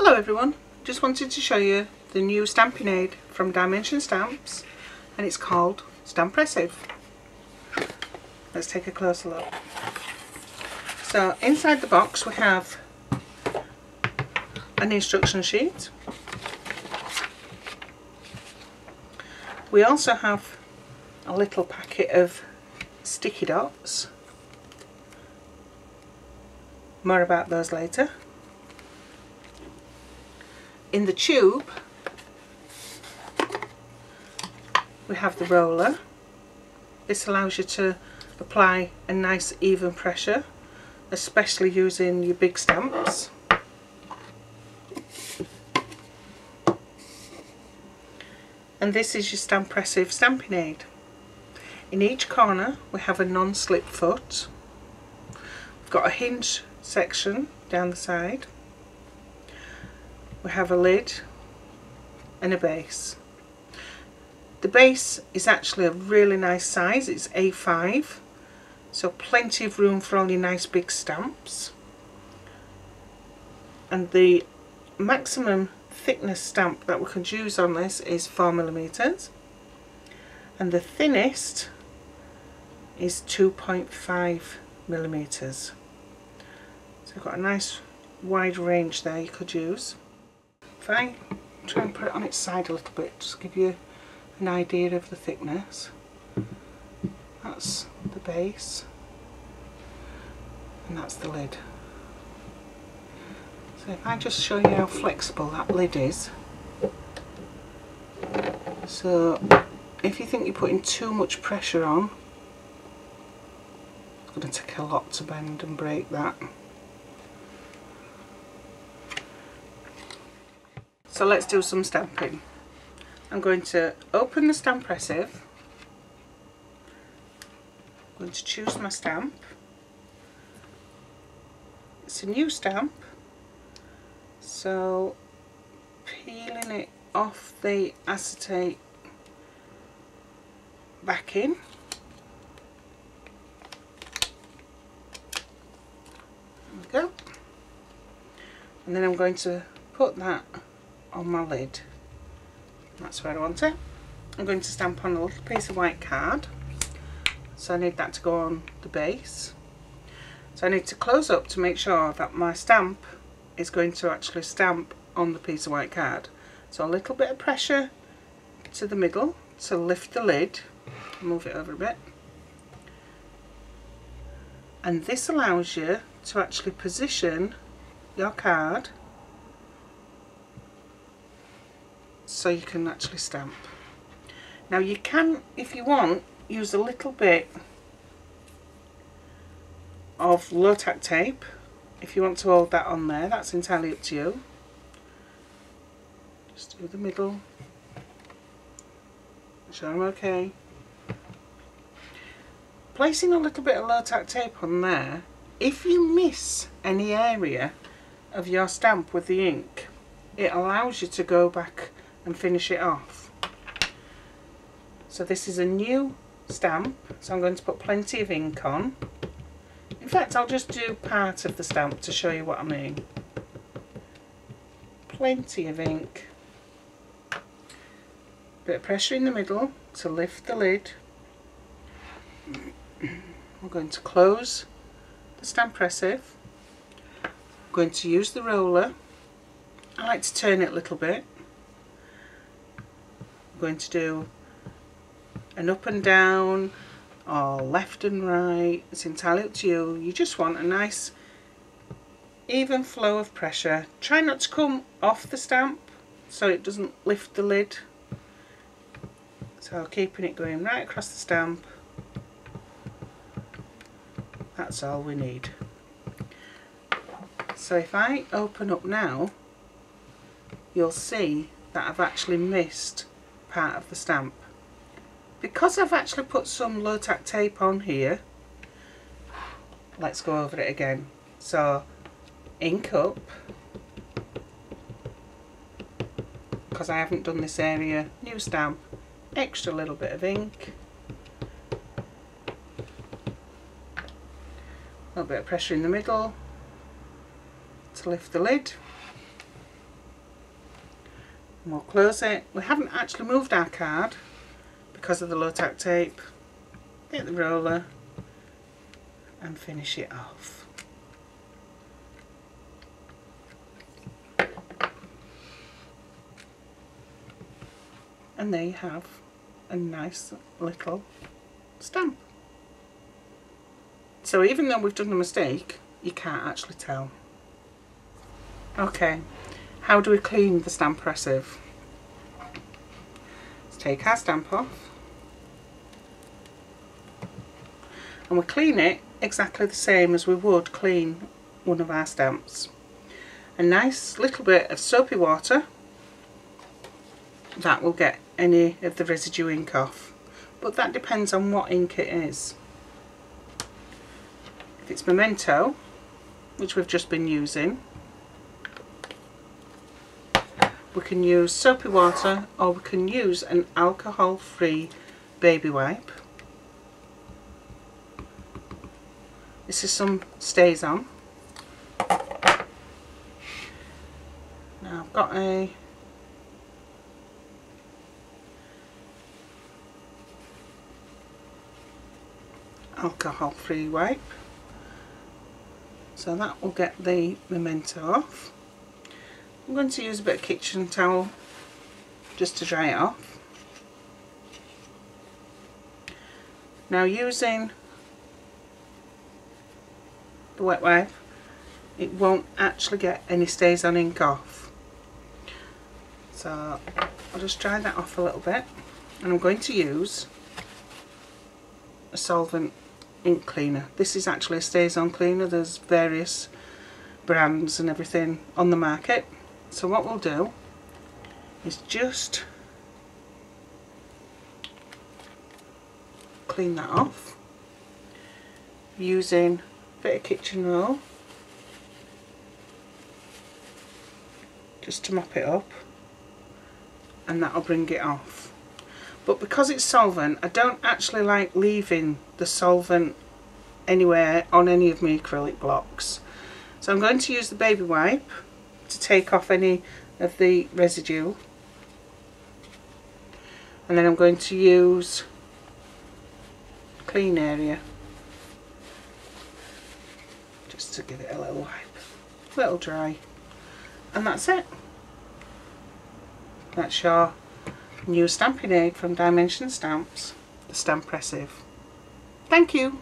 Hello everyone, just wanted to show you the new stamping aid from Dimension Stamps, and it's called Stampressive. Let's take a closer look. So inside the box we have an instruction sheet. We also have a little packet of sticky dots. More about those later. In the tube we have the roller. This allows you to apply a nice even pressure, especially using your big stamps. And this is your Stampressive stamping aid. In each corner we have a non-slip foot. We've got a hinge section down the side. We have a lid and a base. The base is actually a really nice size, it's A5, so plenty of room for all your nice big stamps. And the maximum thickness stamp that we could use on this is 4mm, and the thinnest is 2.5mm. So we've got a nice wide range there you could use. If I try and put it on its side a little bit, just give you an idea of the thickness. That's the base and that's the lid. So if I just show you how flexible that lid is. So if you think you're putting too much pressure on, it's going to take a lot to bend and break that. So let's do some stamping. I'm going to open the Stampressive. I'm going to choose my stamp. It's a new stamp, so peeling it off the acetate backing. There we go. And then I'm going to put that on my lid. That's where I want it. I'm going to stamp on a little piece of white card, so I need that to go on the base. So I need to close up to make sure that my stamp is going to actually stamp on the piece of white card. So a little bit of pressure to the middle to lift the lid, move it over a bit, and this allows you to actually position your card so you can actually stamp. Now you can, if you want, use a little bit of low tack tape if you want to hold that on there. That's entirely up to you. Just do the middle, make sure I'm okay. Placing a little bit of low tack tape on there, if you miss any area of your stamp with the ink, it allows you to go back and finish it off. So this is a new stamp, so I'm going to put plenty of ink on. In fact, I'll just do part of the stamp to show you what I mean. Plenty of ink. Bit of pressure in the middle to lift the lid. I'm going to close the Stampressive. I'm going to use the roller. I like to turn it a little bit. I'm going to do an up and down or left and right, it's entirely up to you. You just want a nice even flow of pressure. Try not to come off the stamp so it doesn't lift the lid. So keeping it going right across the stamp. That's all we need. So if I open up now, you'll see that I've actually missed part of the stamp. Because I've actually put some low tack tape on here, let's go over it again. So ink up, because I haven't done this area, new stamp, extra little bit of ink, a little bit of pressure in the middle to lift the lid, And we'll close it. We haven't actually moved our card because of the low tack tape. Get the roller and finish it off. And there you have a nice little stamp. So even though we've done a mistake, you can't actually tell. Okay, how do we clean the Stampressive? Let's take our stamp off. And we clean it exactly the same as we would clean one of our stamps. A nice little bit of soapy water. That will get any of the residue ink off, but that depends on what ink it is. If it's Memento, which we've just been using, we can use soapy water, or we can use an alcohol-free baby wipe. This is some Stays On. Now I've got a alcohol-free wipe, so that will get the Memento off. I'm going to use a bit of kitchen towel just to dry it off. Now using the wet wipe, it won't actually get any Stays On ink off, so I'll just dry that off a little bit, and I'm going to use a solvent ink cleaner. This is actually a Stays On cleaner. There's various brands and everything on the market. So what we'll do is just clean that off using a bit of kitchen roll just to mop it up, and that'll bring it off. But because it's solvent, I don't actually like leaving the solvent anywhere on any of my acrylic blocks. So I'm going to use the baby wipe to take off any of the residue, and then I'm going to use clean area just to give it a little wipe, a little dry, and that's it. That's your new stamping aid from Dimension Stamps, the Stampressive. Thank you.